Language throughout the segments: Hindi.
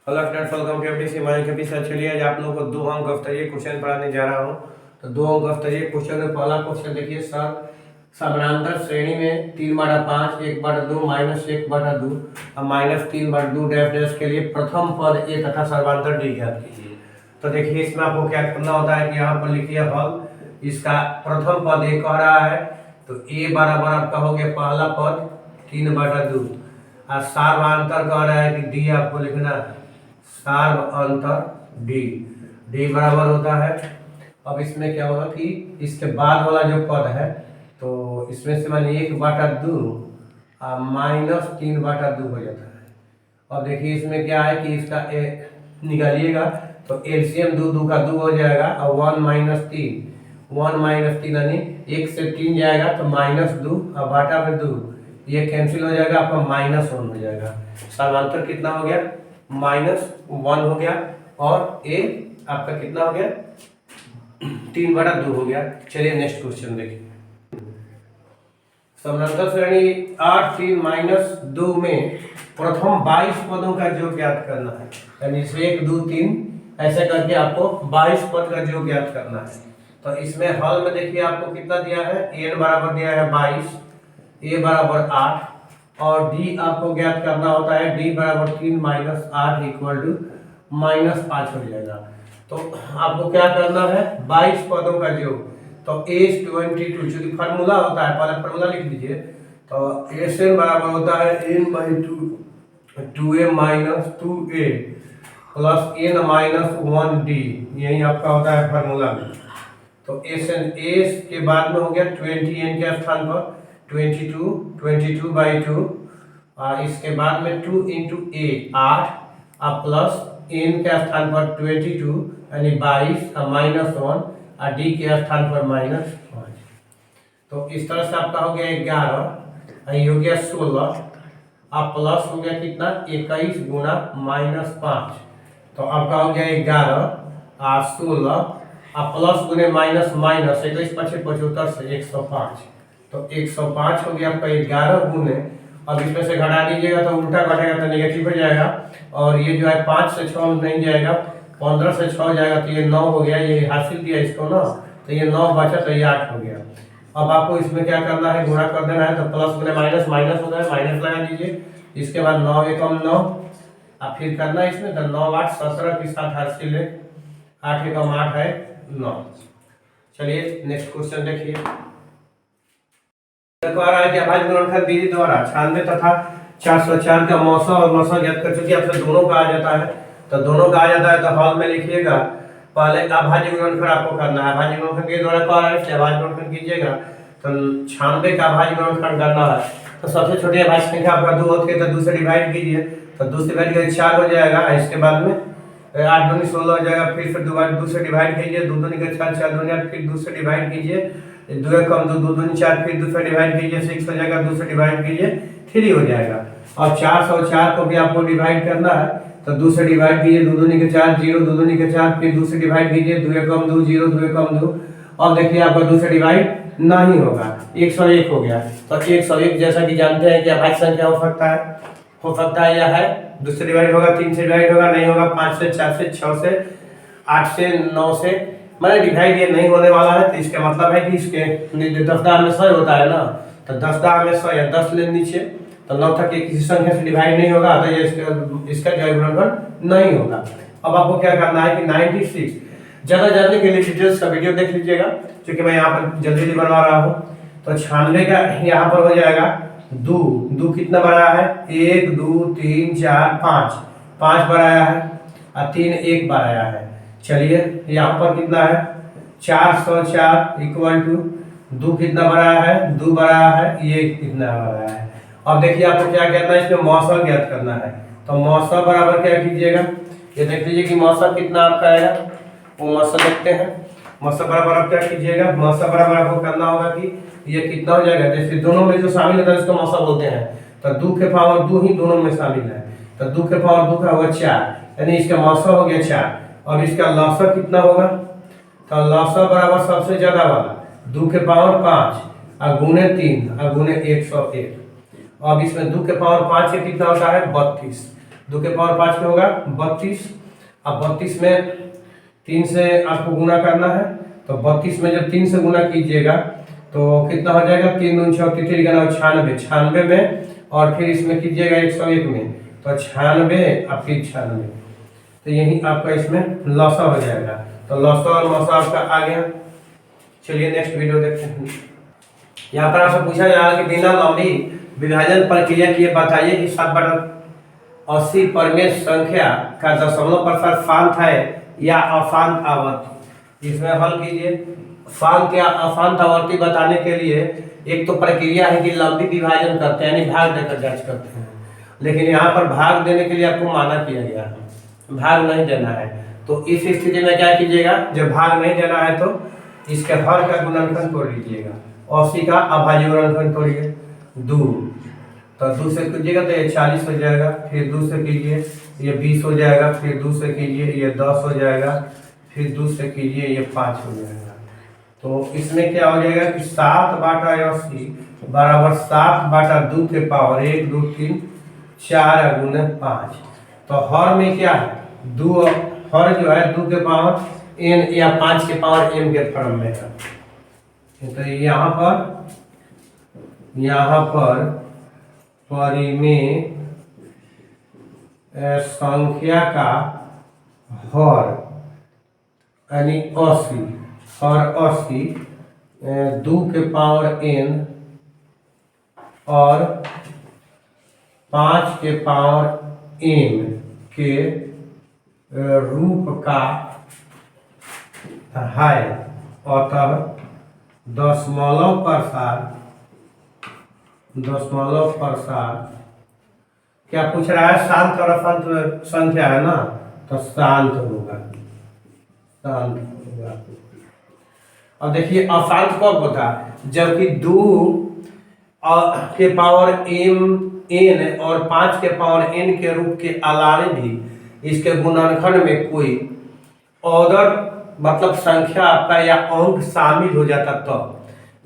Hello friends, welcome to MDC mind के पीछे। चलिए आज आप लोगों को दो अंक अवस्तरीय क्वेश्चन पढ़ाने जा रहा हूँ। तो दो अंक अवस्तरीय क्वेश्चन में पहला क्वेश्चन देखिए, सर समानांतर श्रेणी में 3/5 1/2 -1/2 और -3/2 डैश डैश के लिए प्रथम पद ए तथा सर्वांतर डी ज्ञात कीजिए। तो देखिए इसमें आपको क्या करना होता है कि यहाँ पर लिखिए हल, इसका प्रथम पद ए कह रहा है तो ए बराबर आपका हो गया पहला पद 3/2 और सर्वांतर कह रहा है कि डी आपको लिखना है सार्व अंतर डी। डी बराबर होता है, अब इसमें क्या होगा कि इसके बाद वाला जो पद है तो इसमें से मान 1/2 और -3/2 हो जाता है। अब देखिए इसमें क्या है कि इसका निकालिएगा तो एलसीएम 2 का 2 हो जाएगा और 1 - 3 यानी 1 से 3 जाएगा तो -2 और बाटा में 2 ये कैंसिल हो जाएगा, आपका -1 हो जाएगा। समांतर कितना हो गया -1 हो गया और ए आपका कितना हो गया 3/2 हो गया। चलिए नेक्स्ट क्वेश्चन देखिए। समानांतर श्रेणी 8 3 - 2 में प्रथम 22 पदों का योग ज्ञात करना है, यानी 1 2 3 ऐसे करके आपको 22 पद का योग ज्ञात करना है। तो इसमें हल में देखिए आपको कितना दिया है, एन बराबर दिया है 22, ए बराबर 8 और डी आपको ज्ञात करना होता है डी बराबर 3 - 8 = -5 हो जाएगा। तो आपको क्या करना है 22 पदों का योग, तो एस 22 चूंकि फार्मूला होता है, पहले फार्मूला लिख दीजिए। तो एस एन बराबर होता है n/2 2m - 2a plus n - 1d, यही आपका होता है फार्मूला में। तो एस एन एस के बाद में हो गया 20n के स्थान पर 22/2 और इसके बाद में 2 × a 8 और प्लस n के स्थान पर 22 यानी 22 और -1 और d के स्थान पर -5। तो इस तरह से आपका हो गया 11, ये हो गया 16 और प्लस हो गया कितना 21 × -5, तो आपका हो गया 11 और 16 और प्लस गुने माइनस 21 × 5 = 75 से 105, तो 105 हो गया आपका 11 गुने। अब इसमें से घटा दीजिएगा तो उल्टा घटेगा तो नेगेटिव हो जाएगा और ये जो है 5 से 6 नहीं जाएगा, 15 से 6 जाएगा तो ये 9 हो गया, ये हासिल दिया इसको ना, तो ये 9 बचा तो ये 8 हो गया। अब आपको इसमें क्या करना है, गुणा कर देना है, तो प्लस गुने माइनस होता है, माइनस लगा दीजिए। इसके बाद 9 एकम 9 और फिर करना है इसमें तो 9 8 17 के साथ हासिल है, 8 एकम 8 है 9। चलिए नेक्स्ट क्वेश्चन देखिए। कह रहा है कि अभाज्य गुणनखंड विधि द्वारा 96 तथा 404 का मौसा और मौसा ज्ञात कर चुकी, आपसे दोनों का आ जाता है। तो दोनों का आ जाता है तो हॉल में लिखिएगा, पहले अभाज्य गुणनखंड आपको करना है। अभाज्य गुणनखंड के द्वारा कह रहा है कि अभाज्य गुणनखंड कीजिएगा तो 96 का अभाज्य गुणनखंड करना है। तो सबसे छोटी अभाज्य संख्या आपका 2 होती है तो 2 से डिवाइड कीजिए, तो 2 से डिवाइड करिए 4 हो जाएगा। इसके बाद में 8 दूनी 16 हो जाएगा, फिर 2 से डिवाइड कीजिए, 2 दूनी 4 4 दूनी 8, फिर 2 से डिवाइड कीजिए, 2 एकम 2 2 दूनी 4, फिर 2 से डिवाइड कीजिए 6 हो जाएगा, 2 से डिवाइड कीजिए 3 हो जाएगा। और 404 को भी आपको डिवाइड करना है तो 2 से डिवाइड कीजिए, 2 दूनी 4 0, 2 दूनी 4, फिर 2 से डिवाइड कीजिए, 2 एकम 2 0, 2 एकम 2 और देखिए आपका 2 से डिवाइड नहीं होगा, 101 हो गया। तो 101 जैसा कि जानते हैं कि अभाज्य संख्या हो सकता है या है, 2 से डिवाइड होगा, 3 से डिवाइड होगा, नहीं होगा, 5 से 4 से 6 से 8 से 9 से, मैंने डिवाइड ये नहीं होने वाला है। तो इसका मतलब है कि इसके 10 में 100 होता है ना, तो 10 में 100 या 10 ले नीचे, तो 9 तक किसी संख्या से डिवाइड नहीं होगा, तो ये इसका जो गुणनखंड नहीं होगा। अब आपको क्या करना है कि 96 ज़्यादा जानने के लिए डिटेल्स का वीडियो देख लीजिएगा, क्योंकि मैं यहाँ पर जल्दी बनवा रहा हूँ। तो 96 का यहाँ पर हो जाएगा 2 कितना बनाया है, 1 2 3 4 5 बनाया है और 3 1 बनाया है। चलिए यहाँ पर कितना है 404 = 2 कितना बनाया है, 2 बनाया है, ये कितना बनाया है। अब देखिए आपको क्या करना है, इसमें मौसा ज्ञात करना है। तो मौसा बराबर क्या कीजिएगा, ये देख लीजिए कि मौसा कितना आपका आएगा, वो मौसा देखते हैं। मौसा बराबर आप क्या कीजिएगा, मौसा बराबर आपको करना होगा कि ये कितना हो जाएगा, जैसे दोनों में जो शामिल होता है उसको मौसा बोलते हैं। तो 2 के पावर 2 ही दोनों में शामिल है, तो 2 के पावर 2 का होगा 4, यानी इसका मौसा हो गया 4। और इसका लौसा कितना होगा, तो लौसा बराबर सबसे ज्यादा वाला 2 के पावर 5 और गुने 3 और गुने 101। अब इसमें 2 के पावर 5 से कितना होता है 32। 2 के पावर 5 में होगा 32। अब 32 में 3 से आपको गुना करना है, तो 32 में जब 3 से गुना कीजिएगा तो कितना हो जाएगा, 3 दूनी 6 3 गुना 96, 96 में और फिर इसमें कीजिएगा 101 में, तो 96 और फिर 96, तो यही आपका इसमें लॉसा हो जाएगा। तो लॉसा और मौसा आपका आ गया। चलिए नेक्स्ट वीडियो देखते हैं। यहाँ पर आपसे पूछा जाएगा कि बिना लंबी विभाजन प्रक्रिया की बताइए कि 7/80 परिमेय संख्या का दशमलव प्रसार शांत है या अशांत आवर्ती। इसमें हल कीजिए। शांत या अशांत आवर्ती बताने के लिए एक तो प्रक्रिया है कि लंबी विभाजन करते हैं, यानी भाग देकर जांच करते हैं, लेकिन यहाँ पर भाग देने के लिए आपको माना किया गया है, भाग नहीं देना है। तो इस स्थिति में क्या कीजिएगा, जब भाग नहीं देना है तो इसके हर का गुणनखंड तोड़ लीजिएगा। 80 का अभाज्य गुणनखंड तोड़िए 2, तो 2 से कीजिएगा तो ये 40 हो जाएगा, फिर 2 से कीजिए ये 20 हो जाएगा, फिर 2 से कीजिए ये 10 हो जाएगा, फिर 2 से कीजिए ये 5 हो जाएगा। तो इसमें क्या हो जाएगा कि 7/80 बराबर 7/2 के पावर 1 2 3 4 गुने 5। तो हर में क्या है, 2, हर जो है 2 के पावर n या 5 के पावर m के फॉर्म में है। तो यहाँ पर परिमेय संख्या का हर यानी 80, हर 80 2 के पावर n और 5 के पावर m के रूप का है, अतः दशमलव प्रसार क्या पूछ रहा है, शांत और अशांत संख्या है ना, तो शांत होगा, शांत होगा। अब देखिए अशांत कब होता है, जबकि 2 के पावर n और 5 के पावर n के रूप के अलावे भी इसके गुणनखंड में कोई ऑर्डर मतलब संख्या आपका या अंक शामिल हो जाता तो,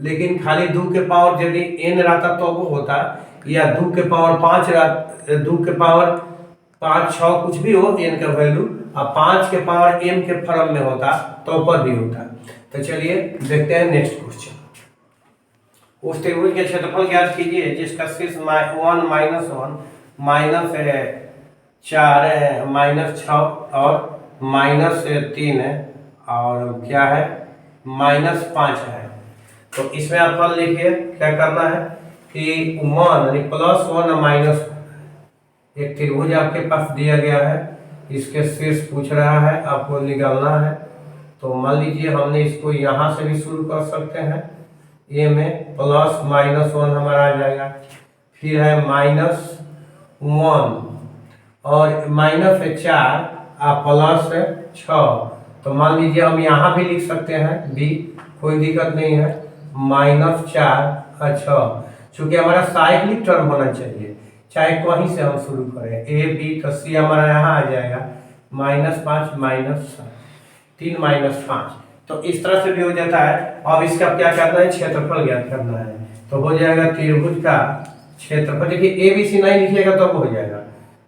लेकिन खाली 2 के पावर यदि n रहता तो वो होता, या 2 के पावर 5 2 के पावर 5 6 कुछ भी हो n का वैल्यू, और 5 के पावर m के फॉर्म में होता तो पर भी होता। तो चलिए देखते हैं नेक्स्ट क्वेश्चन। उस त्रिभुज के क्षेत्रफल ज्ञात कीजिए जिसका शीर्ष 1 -1 -4 -6 और -3 है और क्या है -5 है। तो इसमें आप फल लिखिए, क्या करना है कि 1 यानी +1 और -1, एक त्रिभुज आपके पास दिया गया है, इसके शीर्ष पूछ रहा है, आपको निकालना है। तो मान लीजिए हमने इसको यहाँ से भी शुरू कर सकते हैं, ए में +-1 हमारा आ जाएगा, फिर है -1 और -4 +6। तो मान लीजिए हम यहाँ भी लिख सकते हैं b, कोई दिक्कत नहीं है, -4 और 6। चूंकि हमारा साइक्लिक टर्म होना चाहिए, चाहे कहीं से हम शुरू करें, a b, तो c हमारा यहाँ आ जाएगा -5 -3 -5। तो इस तरह से भी हो जाता है। अब इसका क्या करना है, क्षेत्रफल ज्ञात करना है। तो हो जाएगा त्रिभुज का क्षेत्रफल, देखिए ABC नहीं लिखिएगा तो हो जाएगा,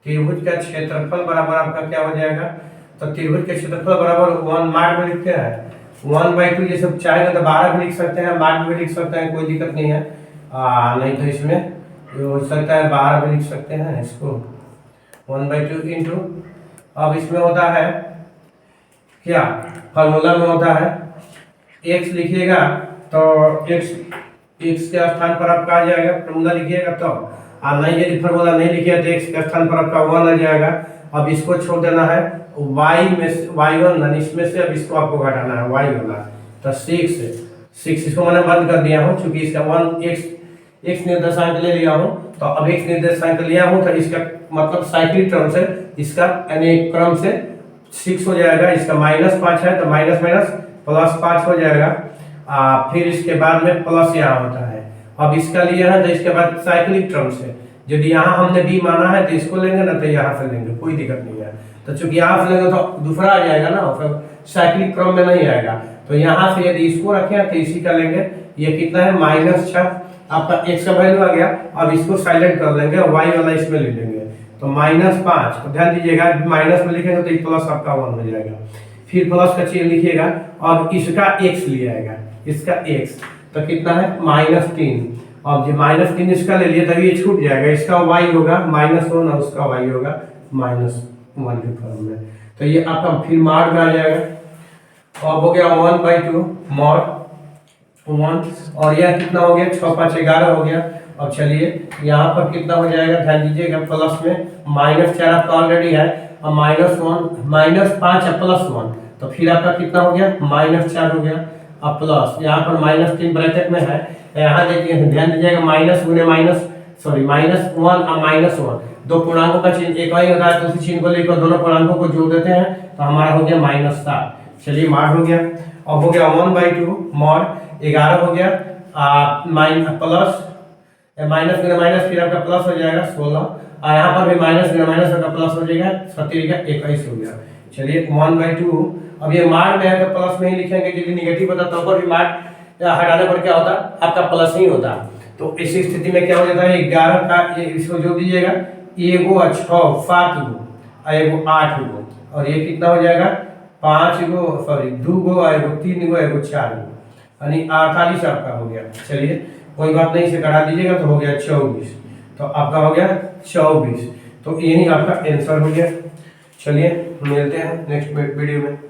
त्रिभुज का क्षेत्रफल बराबर आपका क्या हो जाएगा, तो त्रिभुज के क्षेत्रफल बराबर 1 मार्ग में लिखते हैं 1/2, जैसे चाहेंगे तो 12 भी लिख सकते हैं, मार्ग भी लिख सकते हैं, कोई दिक्कत नहीं है। नहीं तो इसमें ये हो सकता है 12 भी लिख सकते हैं इसको, 1/2 इंटू, अब इसमें होता है क्या, फार्मूला में होता है x लिखिएगा तो x के स्थान पर आपका आ जाएगा, फार्मूला लिखिएगा तो, और नहीं यदि फार्मूला नहीं लिखिएगा तो x के स्थान पर आपका 1 आ जाएगा। अब इसको छोड़ देना है, y में से y1 इसमें से अब इसको आपको घटाना है y वाला, तो 6 इसको मैंने बंद कर दिया हूँ, चूंकि इसका 1 x निर्देशांक ले लिया हूँ। तो अब x निर्देशांक लिया हूँ तो इसका मतलब साइक्लिक टर्म से इसका यानी क्रम से 6 हो जाएगा, इसका -5 है तो माइनस +5 हो जाएगा। फिर इसके बाद में प्लस यहाँ होता है, अब इसका लिया है तो इसके बाद साइक्लिक टर्म से यदि यहाँ हमने b माना है तो इसको लेंगे ना, तो यहाँ से लेंगे, कोई दिक्कत नहीं है। तो चूंकि यहाँ से लेंगे तो दूसरा आ जाएगा ना, फिर साइक्लिक क्रम में नहीं आएगा। तो यहाँ से यदि इसको रखें तो इसी का लेंगे, ये कितना है -6, आपका x का वैल्यू आ गया। अब इसको साइलेंट कर लेंगे, y वाला इसमें ले लेंगे, तो -5, तो ध्यान दीजिएगा माइनस में लिखेंगे तो प्लस आपका 1 हो जाएगा, फिर प्लस का चिन्ह लिखिएगा और इसका x ले आएगा, इसका x तो कितना है -3, अब जो -3 इसका ले लिए तभी ये छूट जाएगा, इसका y होगा -1 और उसका y होगा -1 के फॉर्म में, तो ये आपका फिर मॉड में आ जाएगा। अब हो गया 1/2 मॉड 1 और यह कितना हो गया 6 5 11 हो गया। अब चलिए यहाँ पर कितना हो जाएगा, ध्यान दीजिएगा प्लस में -4 आपका ऑलरेडी है और -1 -5 +1 तो फिर आपका कितना हो गया -4 हो गया। अब प्लस यहाँ पर -3 ब्रैकेट में है, यहाँ देखिए ध्यान दीजिएगा माइनस गुने माइनस सॉरी -1 और -1 दो पूर्णांकों का चिन्ह एक ही होता है, तो उसी चिन्ह को लेकर दोनों पूर्णांकों को जोड़ देते हैं तो हमारा हो गया -7। चलिए मॉड हो गया। अब हो गया 1/2 मॉड 11 हो गया प्लस माइनस गुना माइनस फिर आपका प्लस हो जाएगा 16 और यहाँ पर भी माइनस गुना माइनस आपका प्लस हो जाएगा 21 हो गया। चलिए 1/2 अब ये मार्ड में है तो प्लस में ही लिखेंगे, यदि निगेटिव होता तो पर भी मार्ड हटाने पर क्या होता आपका प्लस ही होता। तो इस स्थिति में क्या हो जाता है 11 का इसको जोड़ दीजिएगा, एगो 6 7 गो और एगो 8 गो और ये कितना हो जाएगा 5 गो सॉरी 2 गो और एगो 3 गो एगो 4 गो यानी 48 आपका हो गया। चलिए कोई बात नहीं, इसे करा दीजिएगा तो हो गया 24, तो आपका हो गया 24, तो यही आपका आंसर हो गया। चलिए मिलते हैं नेक्स्ट वीडियो में।